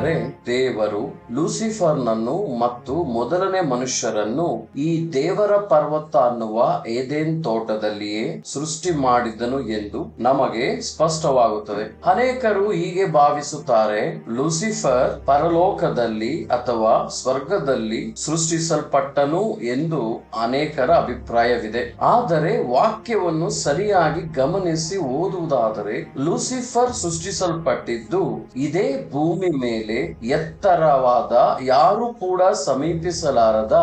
ಅಂದರೆ ದೇವರು ಲೂಸಿಫರ್ನನ್ನು ಮತ್ತು ಮೊದಲನೇ ಮನುಷ್ಯರನ್ನು ಈ ದೇವರ ಪರ್ವತ ಅನ್ನುವ ಏದೇನ್ ತೋಟದಲ್ಲಿಯೇ ಸೃಷ್ಟಿ ಮಾಡಿದನು ಎಂದು ನಮಗೆ ಸ್ಪಷ್ಟವಾಗುತ್ತದೆ. ಅನೇಕರು ಹೀಗೆ ಭಾವಿಸುತ್ತಾರೆ, ಲೂಸಿಫರ್ ಪರಲೋಕದಲ್ಲಿ ಅಥವಾ ಸ್ವರ್ಗದಲ್ಲಿ ಸೃಷ್ಟಿಸಲ್ಪಟ್ಟನು ಎಂದು ಅನೇಕರ ಅಭಿಪ್ರಾಯವಿದೆ. ಆದರೆ ವಾಕ್ಯವನ್ನು ಸರಿಯಾಗಿ ಗಮನಿಸಿ ಓದುವುದಾದರೆ ಲೂಸಿಫರ್ ಸೃಷ್ಟಿಸಲ್ಪಟ್ಟಿದ್ದು ಇದೇ ಭೂಮಿ ಮೇಲೆ ಎತ್ತರವಾದ, ಯಾರು ಕೂಡ ಸಮೀಪಿಸಲಾರದ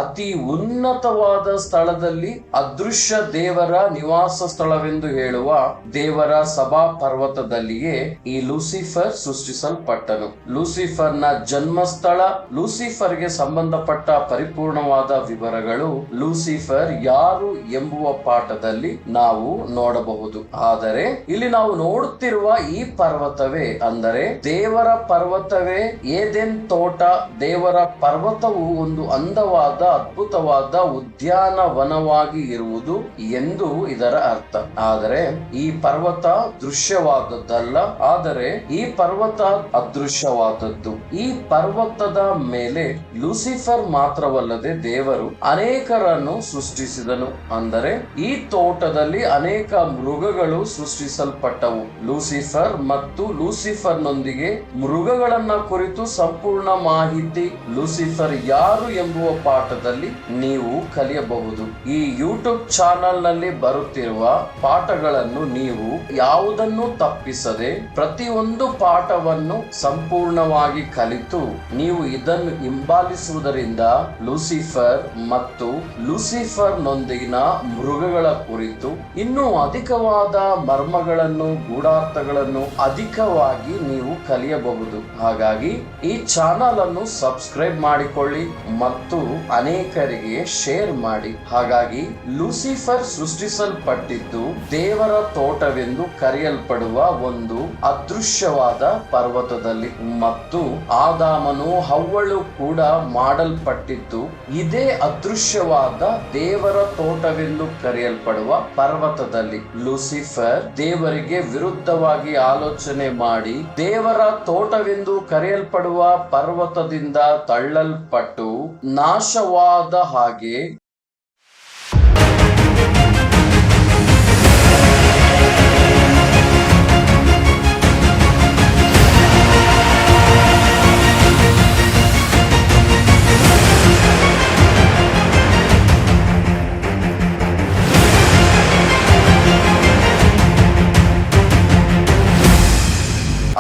ಅತಿ ಉನ್ನತವಾದ ಸ್ಥಳದಲ್ಲಿ ಅದೃಶ್ಯ ದೇವರ ನಿವಾಸ ಸ್ಥಳವೆಂದು ಹೇಳುವ ದೇವರ ಸಭಾ ಪರ್ವತದಲ್ಲಿಯೇ ಈ ಲೂಸಿಫರ್ ಸೃಷ್ಟಿಸಲ್ಪಟ್ಟನು. ಲೂಸಿಫರ್ನ ಜನ್ಮಸ್ಥಳ, ಲೂಸಿಫರ್ಗೆ ಸಂಬಂಧಪಟ್ಟ ಪರಿಪೂರ್ಣವಾದ ವಿವರಗಳು ಲೂಸಿಫರ್ ಯಾರು ಎಂಬುವ ಪಾಠದಲ್ಲಿ ನಾವು ನೋಡಬಹುದು. ಆದರೆ ಇಲ್ಲಿ ನಾವು ನೋಡುತ್ತಿರುವ ಈ ಪರ್ವತವೇ, ಅಂದರೆ ದೇವರ ಪರ್ವತವೇ ಏದೆನ್ ತೋಟ. ದೇವರ ಪರ್ವತವು ಒಂದು ಅಂದವಾದ, ಅದ್ಭುತವಾದ ಉದ್ಯಾನವನವಾಗಿ ಇರುವುದು ಎಂದು ಇದರ ಅರ್ಥ. ಆದರೆ ಈ ಪರ್ವತ ದೃಶ್ಯವಾದದ್ದಲ್ಲ, ಆದರೆ ಈ ಪರ್ವತ ಅದೃಶ್ಯವಾದದ್ದು. ಈ ಪರ್ವತದ ಮೇಲೆ ಲೂಸಿಫರ್ ಮಾತ್ರವಲ್ಲದೆ ದೇವರು ಅನೇಕರನ್ನು ಸೃಷ್ಟಿಸಿದನು. ಅಂದರೆ ಈ ತೋಟದಲ್ಲಿ ಅನೇಕ ಮೃಗಗಳು ಸೃಷ್ಟಿಸಲ್ಪಟ್ಟವು. ಲೂಸಿಫರ್ ಮತ್ತು ಲೂಸಿಫರ್ನೊಂದಿಗೆ ಮೃಗಗಳನ್ನ ಕುರಿತು ಸಂಪೂರ್ಣ ಮಾಹಿತಿ ಲೂಸಿಫರ್ ಯಾರು ಎಂಬುವ ಪಾಠದಲ್ಲಿ ನೀವು ಕಲಿಯಬಹುದು. ಈ ಯೂಟ್ಯೂಬ್ ಚಾನೆಲ್ ನಲ್ಲಿ ಬರುತ್ತಿರುವ ಪಾಠಗಳನ್ನು ನೀವು ಯಾವುದನ್ನು ತಪ್ಪಿಸದೆ ಪ್ರತಿಯೊಂದು ಪಾಠವನ್ನು ಸಂಪೂರ್ಣವಾಗಿ ಕಲಿತು ನೀವು ಇದನ್ನು ಹಿಂಬಾಲಿಸುವುದರಿಂದ ಲೂಸಿಫರ್ ಮತ್ತು ಲೂಸಿಫರ್ನೊಂದಿಗಿನ ಮೃಗಗಳ ಕುರಿತು ಇನ್ನೂ ಅಧಿಕವಾದ ಮರ್ಮಗಳನ್ನು, ಗೂಢಾರ್ಥಗಳನ್ನು ಅಧಿಕವಾಗಿ ನೀವು ಕಲಿಯಬಹುದು. ಹಾಗಾಗಿ ಈ ಚಾನಲ್ ಅನ್ನು ಸಬ್ಸ್ಕ್ರೈಬ್ ಮಾಡಿಕೊಳ್ಳಿ ಮತ್ತು ಅನೇಕರಿಗೆ ಶೇರ್ ಮಾಡಿ. ಹಾಗಾಗಿ ಲೂಸಿಫರ್ ಸೃಷ್ಟಿಸಲ್ಪಟ್ಟಿದ್ದು ದೇವರ ತೋಟವೆಂದು ಕರೆಯಲ್ಪಡುವ ಒಂದು ಅದೃಶ್ಯವಾದ ಪರ್ವತದಲ್ಲಿ ಮತ್ತು ಆದಾಮನು ಹವ್ವಳು ಕೂಡ ಮಾಡಲ್ಪಟ್ಟಿದ್ದು ಇದೇ ಅದೃಶ್ಯವಾದ ದೇವರ ತೋಟವೆಂದು ಕರೆಯಲ್ಪಡುವ ಪರ್ವತದಲ್ಲಿ. ಲೂಸಿಫರ್ ದೇವರಿಗೆ ವಿರುದ್ಧವಾಗಿ ಆಲೋಚನೆ ಮಾಡಿ ದೇವರ ತೋಟವೆಂದು ಕರೆಯಲ್ಪಡುವ ಪರ್ವತದಿಂದ ತಳ್ಳಲ್ಪಟ್ಟು ನಾಶವಾದ ಹಾಗೆ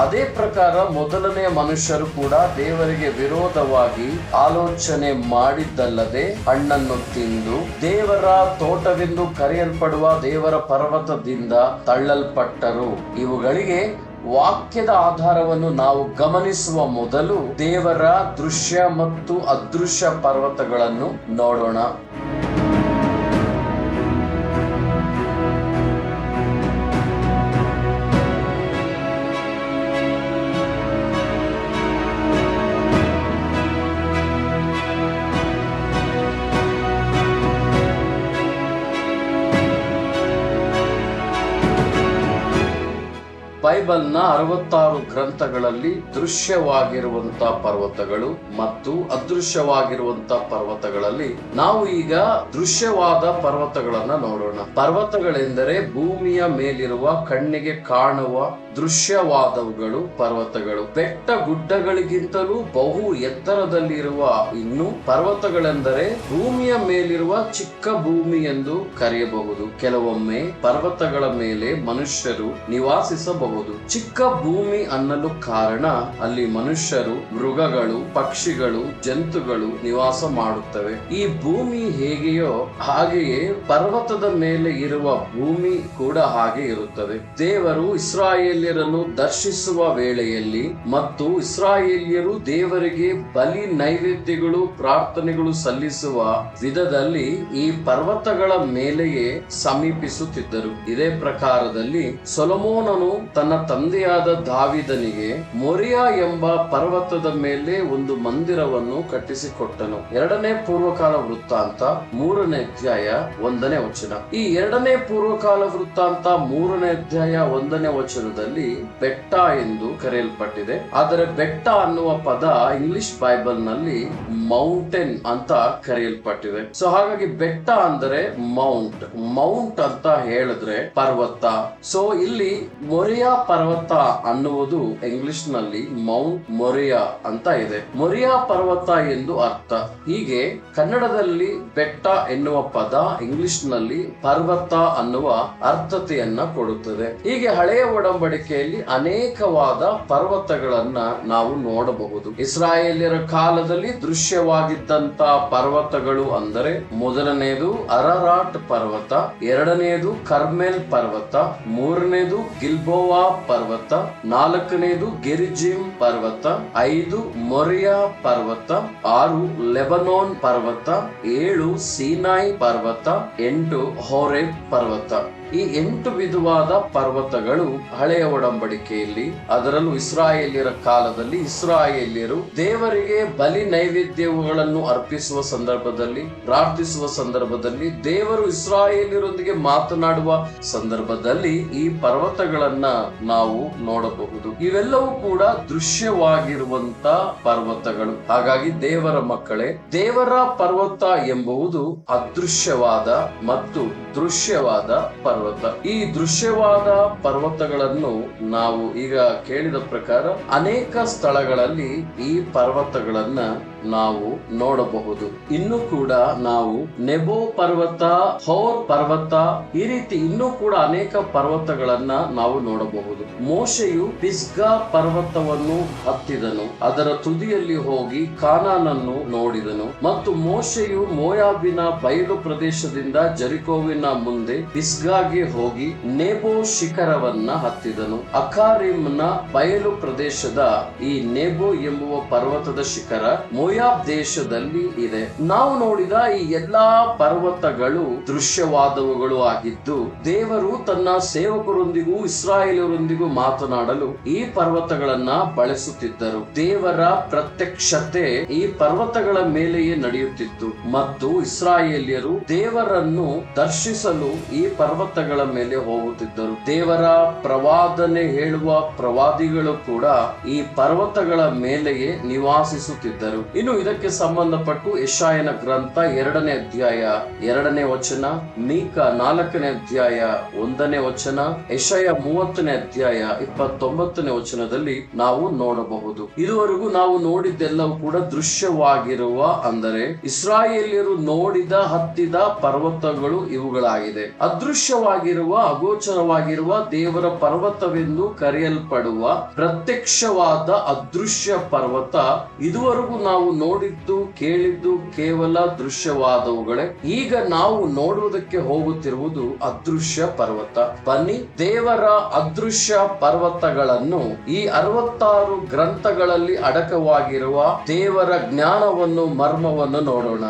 ಅದೇ ಪ್ರಕಾರ ಮೊದಲನೇ ಮನುಷ್ಯರು ಕೂಡ ದೇವರಿಗೆ ವಿರೋಧವಾಗಿ ಆಲೋಚನೆ ಮಾಡಿದ್ದಲ್ಲದೆ ಹಣ್ಣನ್ನು ತಿಂದು ದೇವರ ತೋಟವೆಂದು ಕರೆಯಲ್ಪಡುವ ದೇವರ ಪರ್ವತದಿಂದ ತಳ್ಳಲ್ಪಟ್ಟರು. ಇವುಗಳಿಗೆ ವಾಕ್ಯದ ಆಧಾರವನ್ನು ನಾವು ಗಮನಿಸುವ ಮೊದಲು ದೇವರ ದೃಶ್ಯ ಮತ್ತು ಅದೃಶ್ಯ ಪರ್ವತಗಳನ್ನು ನೋಡೋಣ. ಬೈಬಲ್ನ 66 ಗ್ರಂಥಗಳಲ್ಲಿ ದೃಶ್ಯವಾಗಿರುವಂತಹ ಪರ್ವತಗಳು ಮತ್ತು ಅದೃಶ್ಯವಾಗಿರುವಂತಹ ಪರ್ವತಗಳಲ್ಲಿ ನಾವು ಈಗ ದೃಶ್ಯವಾದ ಪರ್ವತಗಳನ್ನ ನೋಡೋಣ. ಪರ್ವತಗಳೆಂದರೆ ಭೂಮಿಯ ಮೇಲಿರುವ ಕಣ್ಣಿಗೆ ಕಾಣುವ ದೃಶ್ಯವಾದವುಗಳು ಪರ್ವತಗಳು. ಬೆಟ್ಟ ಗುಡ್ಡಗಳಿಗಿಂತಲೂ ಬಹು ಎತ್ತರದಲ್ಲಿರುವ ಇನ್ನು ಪರ್ವತಗಳೆಂದರೆ ಭೂಮಿಯ ಮೇಲಿರುವ ಚಿಕ್ಕ ಭೂಮಿ ಎಂದು ಕರೆಯಬಹುದು. ಕೆಲವೊಮ್ಮೆ ಪರ್ವತಗಳ ಮೇಲೆ ಮನುಷ್ಯರು ನಿವಾಸಿಸಬಹುದು. ಚಿಕ್ಕ ಭೂಮಿ ಅನ್ನಲು ಕಾರಣ ಅಲ್ಲಿ ಮನುಷ್ಯರು, ಮೃಗಗಳು, ಪಕ್ಷಿಗಳು, ಜಂತುಗಳು ನಿವಾಸ ಮಾಡುತ್ತವೆ. ಈ ಭೂಮಿ ಹೇಗೆಯೋ ಹಾಗೆಯೇ ಪರ್ವತದ ಮೇಲೆ ಇರುವ ಭೂಮಿ ಕೂಡ ಹಾಗೆ ಇರುತ್ತದೆ. ದೇವರು ಇಸ್ರಾಯೇಲ್ಯರನ್ನು ದರ್ಶಿಸುವ ವೇಳೆಯಲ್ಲಿ ಮತ್ತು ಇಸ್ರಾಯೇಲ್ಯರು ದೇವರಿಗೆ ಬಲಿ ನೈವೇದ್ಯಗಳು, ಪ್ರಾರ್ಥನೆಗಳು ಸಲ್ಲಿಸುವ ವಿಧದಲ್ಲಿ ಈ ಪರ್ವತಗಳ ಮೇಲೆಯೇ ಸಮೀಪಿಸುತ್ತಿದ್ದರು. ಇದೇ ಪ್ರಕಾರದಲ್ಲಿ ಸೊಲೊಮೋನನು ತನ್ನ ತನ್ನ ತಂದೆಯಾದ ದಾವಿದನಿಗೆ ಮೊರಿಯಾ ಎಂಬ ಪರ್ವತದ ಮೇಲೆ ಒಂದು ಮಂದಿರವನ್ನು ಕಟ್ಟಿಸಿಕೊಟ್ಟನು. 2ನೇ ಪೂರ್ವಕಾಲ ವೃತ್ತಾಂತ 3ನೇ ಅಧ್ಯಾಯ 1ನೇ ವಚನ. ಈ 2ನೇ ಪೂರ್ವಕಾಲ ವೃತ್ತಾಂತ 3ನೇ ಅಧ್ಯಾಯ 1ನೇ ವಚನದಲ್ಲಿ ಬೆಟ್ಟ ಎಂದು ಕರೆಯಲ್ಪಟ್ಟಿದೆ. ಆದರೆ ಬೆಟ್ಟ ಅನ್ನುವ ಪದ ಇಂಗ್ಲಿಷ್ ಬೈಬಲ್ ನಲ್ಲಿ ಮೌಂಟೇನ್ ಅಂತ ಕರೆಯಲ್ಪಟ್ಟಿದೆ. ಸೊ ಹಾಗಾಗಿ ಬೆಟ್ಟ ಅಂದರೆ ಮೌಂಟ್ ಅಂತ ಹೇಳಿದ್ರೆ ಪರ್ವತ. ಸೊ ಇಲ್ಲಿ ಮೊರಿಯಾ ಪರ್ವತ ಅನ್ನುವುದು ಇಂಗ್ಲಿಷ್ ನಲ್ಲಿ ಮೌಂಟ್ ಮೊರಿಯಾ ಅಂತ ಇದೆ. ಮೊರಿಯಾ ಪರ್ವತ ಎಂದು ಅರ್ಥ. ಹೀಗೆ ಕನ್ನಡದಲ್ಲಿ ಬೆಟ್ಟ ಎನ್ನುವ ಪದ ಇಂಗ್ಲಿಷ್ ನಲ್ಲಿ ಪರ್ವತ ಅನ್ನುವ ಅರ್ಥತೆಯನ್ನ ಕೊಡುತ್ತದೆ. ಹೀಗೆ ಹಳೆಯ ಒಡಂಬಡಿಕೆಯಲ್ಲಿ ಅನೇಕವಾದ ಪರ್ವತಗಳನ್ನ ನಾವು ನೋಡಬಹುದು. ಇಸ್ರಾಯೇಲ್ಯರ ಕಾಲದಲ್ಲಿ ದೃಶ್ಯವಾಗಿದ್ದಂತ ಪರ್ವತಗಳು ಅಂದರೆ ಮೊದಲನೆಯದು ಅರರಾಟ್ ಪರ್ವತ, 2ನೇದು ಕರ್ಮೆಲ್ ಪರ್ವತ, 3ನೇದು ಗಿಲ್ಬೋವಾ ಪರ್ವತ, 4ನೇದು ಗೆರಿಜಿಮ್ ಪರ್ವತ, 5 ಮೊರಿಯಾ ಪರ್ವತ, 6 ಲೆಬನೋನ್ ಪರ್ವತ, 7 ಸೀನಾಯಿ ಪರ್ವತ, 8 ಹೋರೇಬ್ ಪರ್ವತ. ಈ 8 ವಿಧವಾದ ಪರ್ವತಗಳು ಹಳೆಯ ಒಡಂಬಡಿಕೆಯಲ್ಲಿ, ಅದರಲ್ಲೂ ಇಸ್ರಾಯೇಲ್ಯರ ಕಾಲದಲ್ಲಿ ಇಸ್ರಾಯೇಲ್ಯರು ದೇವರಿಗೆ ಬಲಿ ನೈವೇದ್ಯಗಳನ್ನು ಅರ್ಪಿಸುವ ಸಂದರ್ಭದಲ್ಲಿ, ಪ್ರಾರ್ಥಿಸುವ ಸಂದರ್ಭದಲ್ಲಿ, ದೇವರು ಇಸ್ರಾಯೇಲ್ಯರೊಂದಿಗೆ ಮಾತನಾಡುವ ಸಂದರ್ಭದಲ್ಲಿ ಈ ಪರ್ವತಗಳನ್ನ ನಾವು ನೋಡಬಹುದು. ಇವೆಲ್ಲವೂ ಕೂಡ ದೃಶ್ಯವಾಗಿರುವಂತ ಪರ್ವತಗಳು. ಹಾಗಾಗಿ ದೇವರ ಮಕ್ಕಳೇ, ದೇವರ ಪರ್ವತ ಎಂಬುದು ಅದೃಶ್ಯವಾದ ಮತ್ತು ದೃಶ್ಯವಾದ ಪರ್ವತ. ಈ ದೃಶ್ಯವಾದ ಪರ್ವತಗಳನ್ನು ನಾವು ಈಗ ಕೇಳಿದ ಪ್ರಕಾರ ಅನೇಕ ಸ್ಥಳಗಳಲ್ಲಿ ಈ ಪರ್ವತಗಳನ್ನ ನಾವು ನೋಡಬಹುದು. ಇನ್ನು ಕೂಡ ನಾವು ನೆಬೋ ಪರ್ವತ, ಹೌರ್ ಪರ್ವತ, ಈ ರೀತಿ ಇನ್ನೂ ಕೂಡ ಅನೇಕ ಪರ್ವತಗಳನ್ನ ನಾವು ನೋಡಬಹುದು. ಮೋಶೆಯು ಪಿಸ್ಗಾ ಪರ್ವತವನ್ನು ಹತ್ತಿದನು, ಅದರ ತುದಿಯಲ್ಲಿ ಹೋಗಿ ಕಾನಾನನ್ನು ನೋಡಿದನು. ಮತ್ತು ಮೋಶೆಯು ಮೋಯಾಬಿನ ಬಯಲು ಪ್ರದೇಶದಿಂದ ಜೆರಿಕೋವಿನ ಮುಂದೆ ಪಿಸ್ಗಾಗೆ ಹೋಗಿ ನೇಬೋ ಶಿಖರವನ್ನ ಹತ್ತಿದನು. ಅಖಾರಿಮ್ನ ಬಯಲು ಪ್ರದೇಶದ ಈ ನೇಬೋ ಎಂಬುವ ಪರ್ವತದ ಶಿಖರ ಮೋಯಾಬ್ ದೇಶದಲ್ಲಿ ಇದೆ. ನಾವು ನೋಡಿದ ಈ ಎಲ್ಲಾ ಪರ್ವತಗಳು ದೃಶ್ಯವಾದವುಗಳು ಆಗಿದ್ದು, ದೇವರು ತನ್ನ ಸೇವಕರೊಂದಿಗೂ ಇಸ್ರಾಯೇಲರೊಂದಿಗೂ ಮಾತನಾಡಲು ಈ ಪರ್ವತಗಳನ್ನ ಬಳಸುತ್ತಿದ್ದರು. ದೇವರ ಪ್ರತ್ಯಕ್ಷತೆ ಈ ಪರ್ವತಗಳ ಮೇಲೆಯೇ ನಡೆಯುತ್ತಿತ್ತು ಮತ್ತು ಇಸ್ರಾಯೇಲ್ಯರು ದೇವರನ್ನು ದರ್ಶಿಸಲು ಈ ಪರ್ವತಗಳ ಮೇಲೆ ಹೋಗುತ್ತಿದ್ದರು. ದೇವರ ಪ್ರವಾದನೆ ಹೇಳುವ ಪ್ರವಾದಿಗಳು ಕೂಡ ಈ ಪರ್ವತಗಳ ಮೇಲೆಯೇ ನಿವಾಸಿಸುತ್ತಿದ್ದರು. ಇನ್ನು ಇದಕ್ಕೆ ಸಂಬಂಧಪಟ್ಟು ಯೆಶಾಯನ ಗ್ರಂಥ 2ನೇ ಅಧ್ಯಾಯ 2ನೇ ವಚನ, ಮೀಕ 4ನೇ ಅಧ್ಯಾಯ 1ನೇ ವಚನ, ಯೆಶಾಯ 30ನೇ ಅಧ್ಯಾಯ 29ನೇ ವಚನದಲ್ಲಿ ನಾವು ನೋಡಬಹುದು. ಇದುವರೆಗೂ ನಾವು ನೋಡಿದ್ದೆಲ್ಲವೂ ಕೂಡ ದೃಶ್ಯವಾಗಿರುವ, ಅಂದರೆ ಇಸ್ರಾಯೇಲ್ಯರು ನೋಡಿದ ಹತ್ತಿದ ಪರ್ವತಗಳು ಇವುಗಳಾಗಿದೆ. ಅದೃಶ್ಯವಾಗಿರುವ, ಅಗೋಚರವಾಗಿರುವ ದೇವರ ಪರ್ವತವೆಂದು ಕರೆಯಲ್ಪಡುವ ಪ್ರತ್ಯಕ್ಷವಾದ ಅದೃಶ್ಯ ಪರ್ವತ ಇದುವರೆಗೂ ನಾವು ನೋಡಿದ್ದು ಕೇಳಿದ್ದು ಕೇವಲ ದೃಶ್ಯವಾದವುಗಳೇ. ಈಗ ನಾವು ನೋಡುವುದಕ್ಕೆ ಹೋಗುತ್ತಿರುವುದು ಅದೃಶ್ಯ ಪರ್ವತ. ಬನ್ನಿ, ದೇವರ ಅದೃಶ್ಯ ಪರ್ವತಗಳನ್ನು, ಈ 66 ಗ್ರಂಥಗಳಲ್ಲಿ ಅಡಕವಾಗಿರುವ ದೇವರ ಜ್ಞಾನವನ್ನು, ಮರ್ಮವನ್ನು ನೋಡೋಣ.